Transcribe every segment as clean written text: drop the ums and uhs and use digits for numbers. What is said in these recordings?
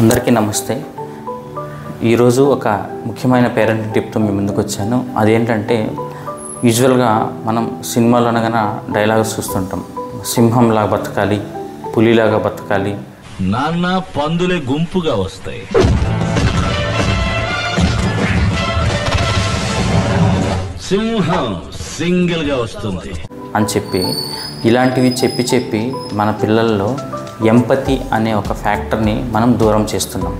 అందరికీ నమస్తే. ఈరోజు ఒక ముఖ్యమైన పేరెంటింగ్ టిప్తో మీ ముందుకు వచ్చాను. అదేంటంటే యూజువల్గా మనం సినిమాలో అనగానే డైలాగ్స్ చూస్తుంటాం. సింహంలాగా బతకాలి, పులిలాగా బతకాలి, నాన్న పందులే గుంపుగా వస్తాయి, సింహం సింగిల్గా వస్తుంది అని చెప్పి ఇలాంటివి చెప్పి మన పిల్లల్లో ఎంపతి అనే ఒక ఫ్యాక్టర్ని మనం దూరం చేస్తున్నాం.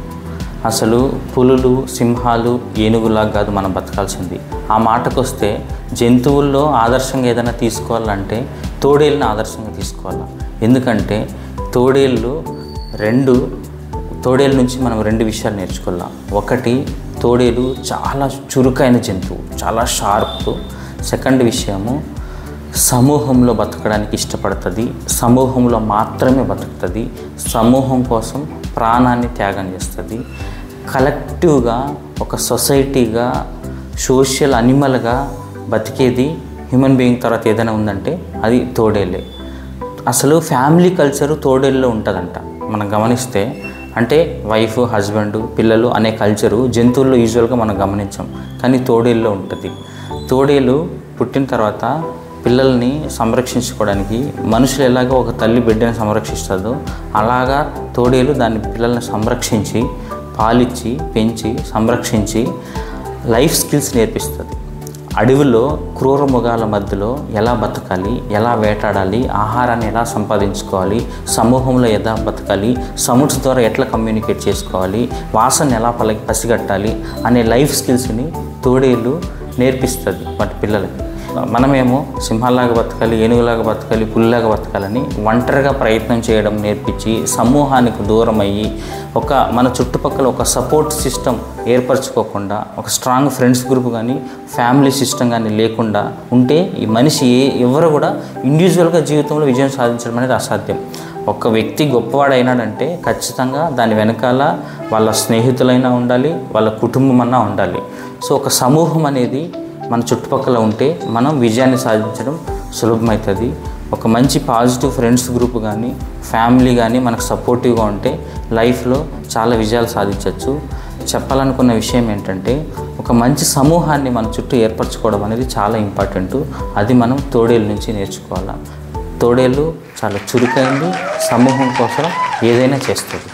అసలు పులులు, సింహాలు, ఏనుగులాగా కాదు మనం బతకాల్సింది. ఆ మాటకు వస్తే జంతువుల్లో ఆదర్శంగా ఏదైనా తీసుకోవాలంటే తోడేళ్ళని ఆదర్శంగా తీసుకోవాలి. ఎందుకంటే తోడేళ్ళ నుంచి మనం రెండు విషయాలు నేర్చుకోవాలి. ఒకటి, తోడేలు చాలా చురుకైన జంతువు, చాలా షార్ప్. సెకండ్ విషయము, సమూహంలో బతకడానికి ఇష్టపడుతుంది, సమూహంలో మాత్రమే బతుకుతుంది, సమూహం కోసం ప్రాణాన్ని త్యాగం చేస్తుంది. కలెక్టివ్గా ఒక సొసైటీగా సోషల్ అనిమల్గా బతికేది హ్యూమన్ బీయింగ్ తర్వాత ఏదైనా ఉందంటే అది తోడేలే. అసలు ఫ్యామిలీ కల్చరు తోడేల్లో ఉంటుందంట. మనం గమనిస్తే అంటే వైఫ్, హస్బెండ్, పిల్లలు అనే కల్చరు జంతువుల్లో యూజువల్గా మనం గమనించాం, కానీ తోడేల్లో ఉంటుంది. తోడేలు పుట్టిన తర్వాత పిల్లల్ని సంరక్షించుకోవడానికి మనుషులు ఎలాగో ఒక తల్లి బిడ్డని సంరక్షిస్తుందో అలాగా తోడేలు దాని పిల్లల్ని సంరక్షించి, పాలిచ్చి, పెంచి, సంరక్షించి లైఫ్ స్కిల్స్ నేర్పిస్తుంది. అడవిలో క్రూర మృగాల మధ్యలో ఎలా బతకాలి, ఎలా వేటాడాలి, ఆహారాన్ని ఎలా సంపాదించుకోవాలి, సమూహంలో ఎలా బతకాలి, సముద్రం ద్వారా ఎట్లా కమ్యూనికేట్ చేసుకోవాలి, వాసన ఎలా పసిగట్టాలి అనే లైఫ్ స్కిల్స్ని తోడేళ్ళు నేర్పిస్తుంది వాటి పిల్లలకి. మనమేమో సింహాలాగా బతకాలి, ఏనుగులాగా బతకాలి, పులిలాగా బతకాలని ఒంటరిగా ప్రయత్నం చేయడం నేర్పించి సమూహానికి దూరం అయ్యి మన చుట్టుపక్కల ఒక సపోర్ట్ సిస్టమ్ ఏర్పరచుకోకుండా, ఒక స్ట్రాంగ్ ఫ్రెండ్స్ గ్రూప్ కానీ ఫ్యామిలీ సిస్టమ్ కానీ లేకుండా ఉంటే ఈ మనిషి ఎవరు కూడా ఇండివిజువల్గా జీవితంలో విజయం సాధించడం అనేది అసాధ్యం. ఒక వ్యక్తి గొప్పవాడైనాడంటే ఖచ్చితంగా దాని వెనకాల వాళ్ళ స్నేహితులైనా ఉండాలి, వాళ్ళ కుటుంబం అన్నా ఉండాలి. సో ఒక సమూహం అనేది మన చుట్టుపక్కల ఉంటే మనం విజయాన్ని సాధించడం సులభమవుతుంది. ఒక మంచి పాజిటివ్ ఫ్రెండ్స్ గ్రూప్ కానీ ఫ్యామిలీ కానీ మనకు సపోర్టివ్గా ఉంటే లైఫ్లో చాలా విజయాలు సాధించవచ్చు. చెప్పాలనుకున్న విషయం ఏంటంటే ఒక మంచి సమూహాన్ని మన చుట్టూ ఏర్పరచుకోవడం అనేది చాలా ఇంపార్టెంట్. అది మనం తోడేళ్ళ నుంచి నేర్చుకోవాలి. తోడేళ్ళు చాలా చురుకైంది, సమూహం కోసం ఏదైనా చేస్తుంది.